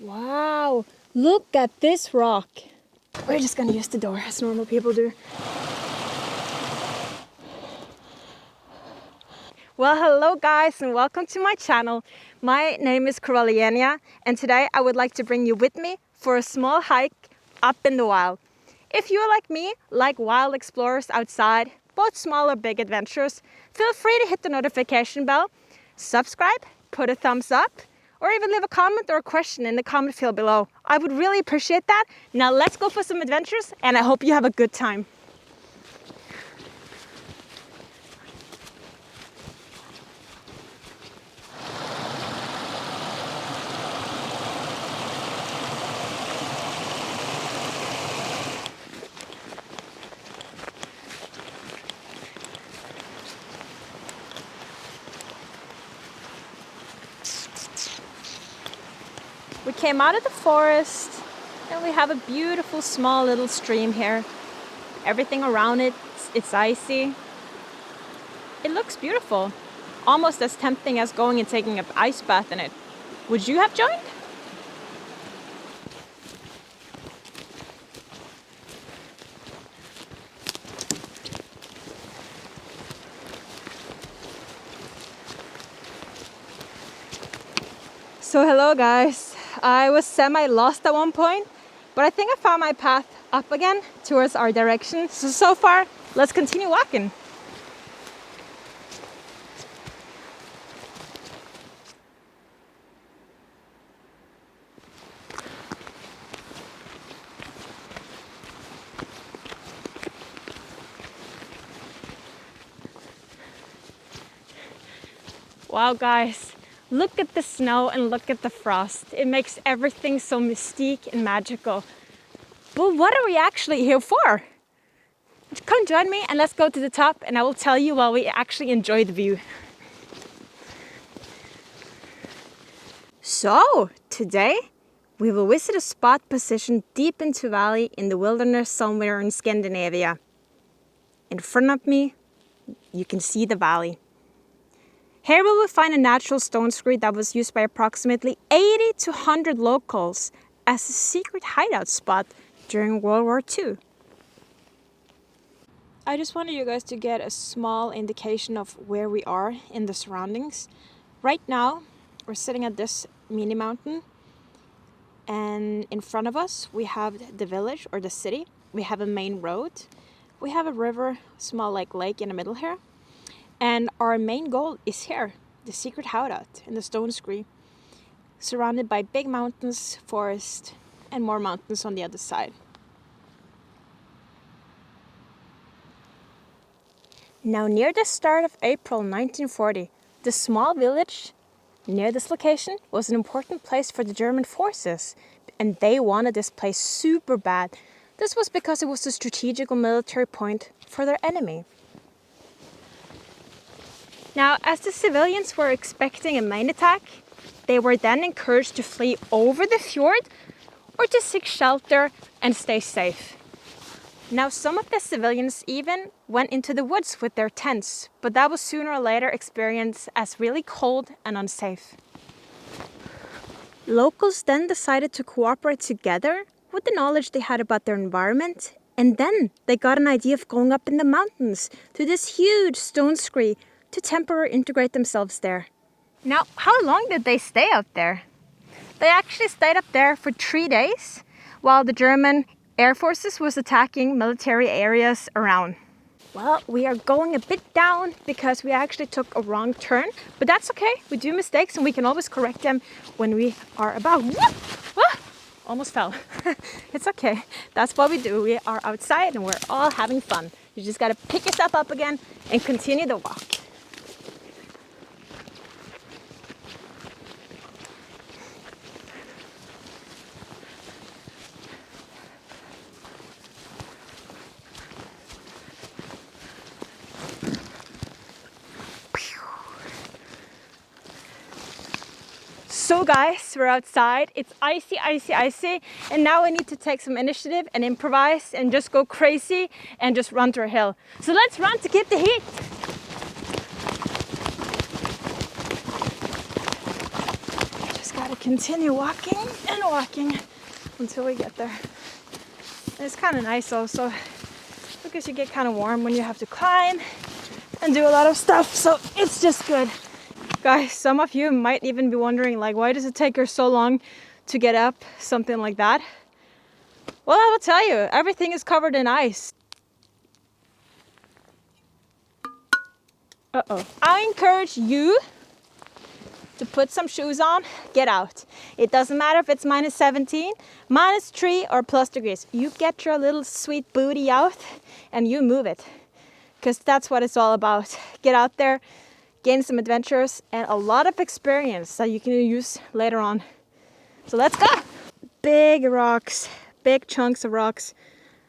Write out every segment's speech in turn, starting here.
Wow, look at this rock. We're just gonna use the door as normal people do. Well, hello guys and welcome to my channel. My name is Coralienya and today I would like to bring you with me for a small hike up in the wild. If you're like me, like wild explorers outside, both small or big adventures, feel free to hit the notification bell, subscribe, put a thumbs up, or even leave a comment or a question in the comment field below. I would really appreciate that. Now let's go for some adventures and I hope you have a good time. We came out of the forest and we have a beautiful small little stream here. Everything around it's icy. It looks beautiful. Almost as tempting as going and taking an ice bath in it. Would you have joined? So hello guys. I was semi-lost at one point, but I think I found my path up again towards our direction. So far, let's continue walking. Wow guys. Look at the snow and look at the frost. It makes everything so mystique and magical. But what are we actually here for? Come join me and let's go to the top and I will tell you while we actually enjoy the view. So, today we will visit a spot positioned deep into a valley in the wilderness somewhere in Scandinavia. In front of me, you can see the valley. Here we will find a natural stone screed that was used by approximately 80 to 100 locals as a secret hideout spot during World War II. I just wanted you guys to get a small indication of where we are in the surroundings. Right now, we're sitting at this mini mountain and in front of us we have the village or the city. We have a main road. We have a river, small lake in the middle here. And our main goal is here, the secret hideout in the stone scree, surrounded by big mountains, forest, and more mountains on the other side. Now, near the start of April 1940, the small village near this location was an important place for the German forces, and they wanted this place super bad. This was because it was a strategical military point for their enemy. Now, as the civilians were expecting a main attack, they were then encouraged to flee over the fjord or to seek shelter and stay safe. Now, some of the civilians even went into the woods with their tents, but that was sooner or later experienced as really cold and unsafe. Locals then decided to cooperate together with the knowledge they had about their environment, and then they got an idea of going up in the mountains to this huge stone scree to temporarily integrate themselves there. Now, how long did they stay out there? They actually stayed up there for 3 days while the German Air Forces was attacking military areas around. Well, we are going a bit down because we actually took a wrong turn, but that's okay. We do mistakes and we can always correct them when we are about... Almost fell. It's okay. That's what we do. We are outside and we're all having fun. You just gotta pick yourself up again and continue the walk. So guys, we're outside. It's icy, icy, icy. And now we need to take some initiative and improvise and just go crazy and just run to a hill. So let's run to keep the heat. Just gotta continue walking and walking until we get there. It's kind of nice also because you get kind of warm when you have to climb and do a lot of stuff, so it's just good. Guys, some of you might even be wondering, like, why does it take her so long to get up something like that? Well, I will tell you, everything is covered in ice. I encourage you to put some shoes on, get out. It doesn't matter if it's -17, -3 or +degrees. You get your little sweet booty out and you move it. Because that's what it's all about. Get out there, gain some adventures and a lot of experience that you can use later on. So let's go! Big rocks, big chunks of rocks.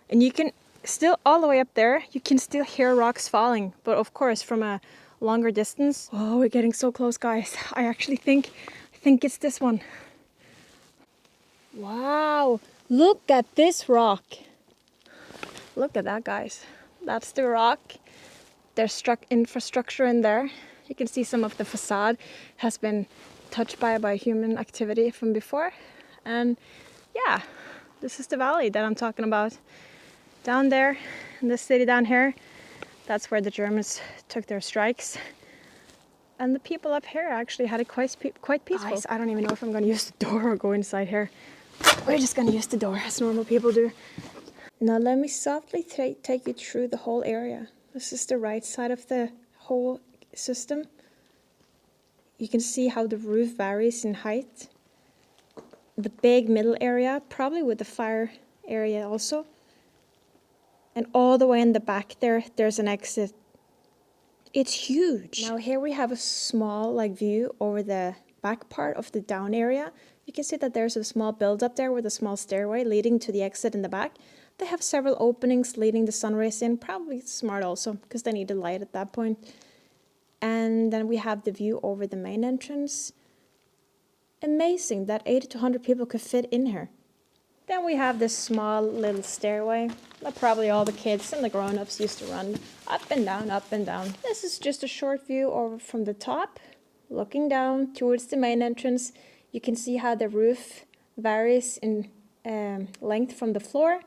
And you can still, all the way up there, you can still hear rocks falling. But of course, from a longer distance. Oh, we're getting so close, guys. I actually think it's this one. Wow, look at this rock. Look at that, guys. That's the rock. There's infrastructure in there. You can see some of the facade has been touched by human activity from before. And yeah, this is the valley that I'm talking about. Down there, in this city down here, that's where the Germans took their strikes. And the people up here actually had it quite peaceful. Guys, I don't even know if I'm going to use the door or go inside here. We're just going to use the door as normal people do. Now let me softly take you through the whole area. This is the right side of the whole system. You can see how the roof varies in height. The big middle area, probably with the fire area also. And all the way in the back there's an exit. It's huge. Now here we have a small view over the back part of the down area. You can see that there's a small build up there with a small stairway leading to the exit in the back. They have several openings leading the sun rays in. Probably smart also because they need the light at that point. And then we have the view over the main entrance. Amazing that 80 to 100 people could fit in here. Then we have this small little stairway that probably all the kids and the grown-ups used to run up and down, up and down. This is just a short view over from the top, looking down towards the main entrance. You can see how the roof varies in length from the floor.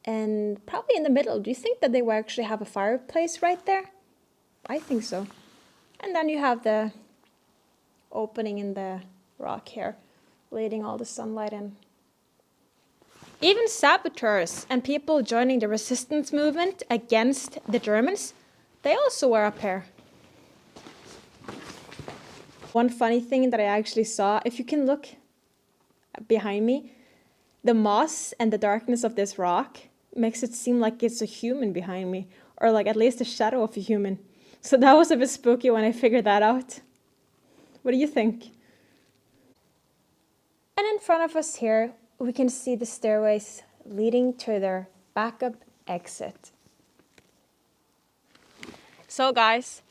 And probably in the middle, do you think that they will actually have a fireplace right there? I think so. And then you have the opening in the rock here, letting all the sunlight in. Even saboteurs and people joining the resistance movement against the Germans, they also were up here. One funny thing that I actually saw, if you can look behind me, the moss and the darkness of this rock makes it seem like it's a human behind me, or like at least a shadow of a human. So that was a bit spooky when I figured that out. What do you think? And in front of us here, we can see the stairways leading to their backup exit. So guys,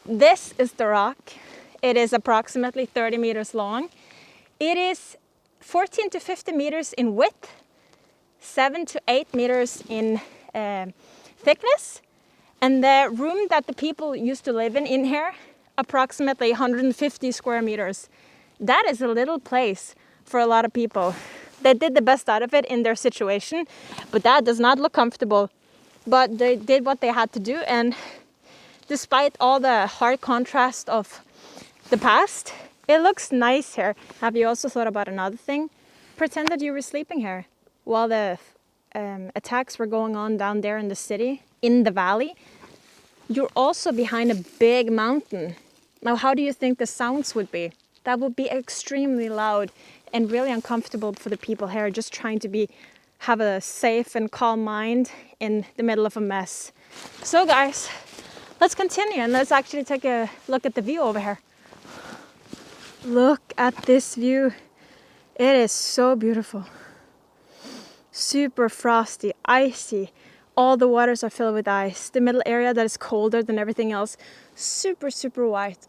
this is the rock. It is approximately 30 meters long. It is 14 to 50 meters in width, 7 to 8 meters in thickness. And the room that the people used to live in here, approximately 150 square meters. That is a little place for a lot of people. They did the best out of it in their situation, but that does not look comfortable. But they did what they had to do, and despite all the hard contrast of the past, it looks nice here. Have you also thought about another thing? Pretend that you were sleeping here while the attacks were going on down there in the city, in the valley. You're also behind a big mountain. Now, how do you think the sounds would be? That would be extremely loud and really uncomfortable for the people here, just trying to have a safe and calm mind in the middle of a mess. So guys, let's continue and let's actually take a look at the view over here. Look at this view. It is so beautiful. Super frosty, icy. All the waters are filled with ice. The middle area that is colder than everything else, super, super white.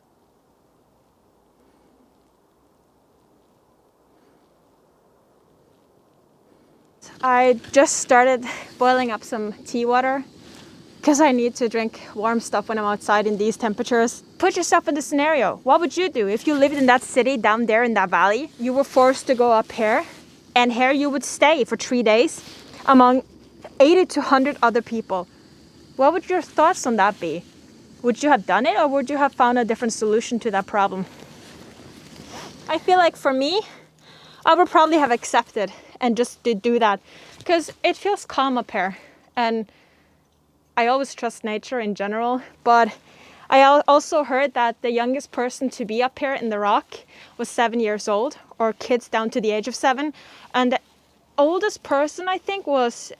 I just started boiling up some tea water because I need to drink warm stuff when I'm outside in these temperatures. Put yourself in the scenario. What would you do if you lived in that city down there in that valley? You were forced to go up here, and here you would stay for 3 days among 80 to 100 other people. What would your thoughts on that be? Would you have done it, or would you have found a different solution to that problem? I feel like for me, I would probably have accepted and just did do that, because it feels calm up here, and I always trust nature in general. But I also heard that the youngest person to be up here in the rock was 7 years old, or kids down to the age of 7, and the oldest person I think was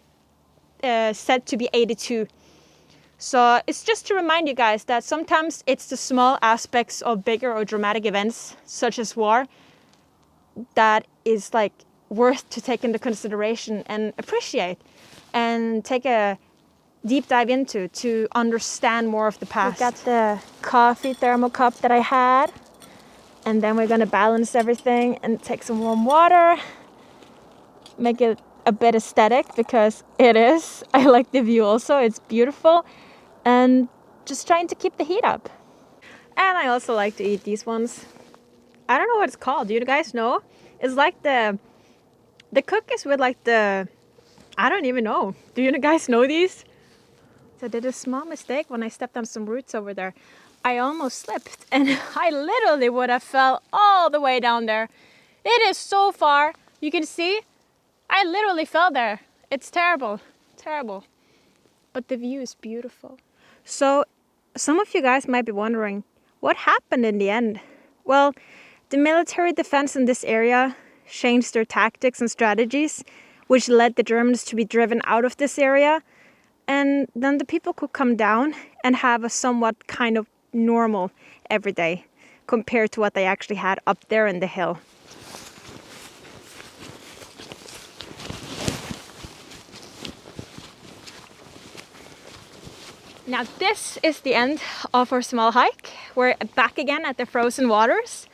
said to be 82. So it's just to remind you guys that sometimes it's the small aspects of bigger or dramatic events, such as war, that is like worth to take into consideration and appreciate and take a deep dive into to understand more of the past. We got the coffee thermal cup that I had, and then we're gonna balance everything and take some warm water, make it a bit aesthetic, because it is. I like the view also, it's beautiful, and just trying to keep the heat up. And I also like to eat these ones. I don't know what it's called. Do you guys know? It's like the cookies with like the, I don't even know. Do you guys know these? So I did a small mistake when I stepped on some roots over there. I almost slipped, and I literally would have fell all the way down there. It is so far. You can see, I literally fell there. It's terrible, terrible. But the view is beautiful. So some of you guys might be wondering, what happened in the end? Well, the military defense in this area changed their tactics and strategies, which led the Germans to be driven out of this area. And then the people could come down and have a somewhat kind of normal everyday compared to what they actually had up there in the hill. Now this is the end of our small hike. We're back again at the frozen waters.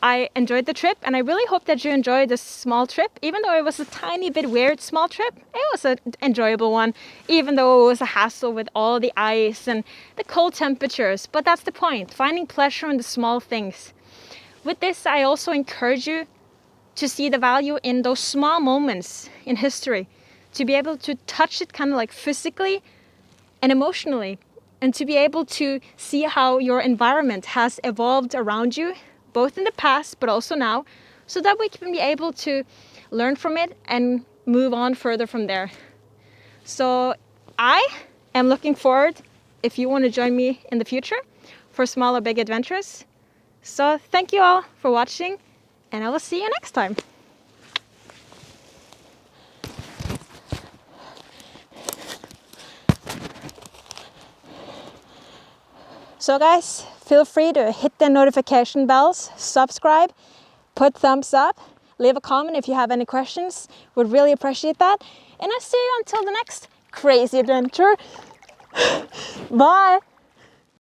I enjoyed the trip, and I really hope that you enjoyed this small trip. Even though it was a tiny bit weird small trip, it was an enjoyable one, even though it was a hassle with all the ice and the cold temperatures. But that's the point, finding pleasure in the small things. With this, I also encourage you to see the value in those small moments in history, to be able to touch it kind of like physically and emotionally, and to be able to see how your environment has evolved around you, both in the past but also now, so that we can be able to learn from it and move on further from there. So I am looking forward, if you want to join me in the future, for small or big adventures. So thank you all for watching, and I will see you next time. So guys, feel free to hit the notification bells, subscribe, put thumbs up, leave a comment if you have any questions. Would really appreciate that. And I'll see you until the next crazy adventure. Bye!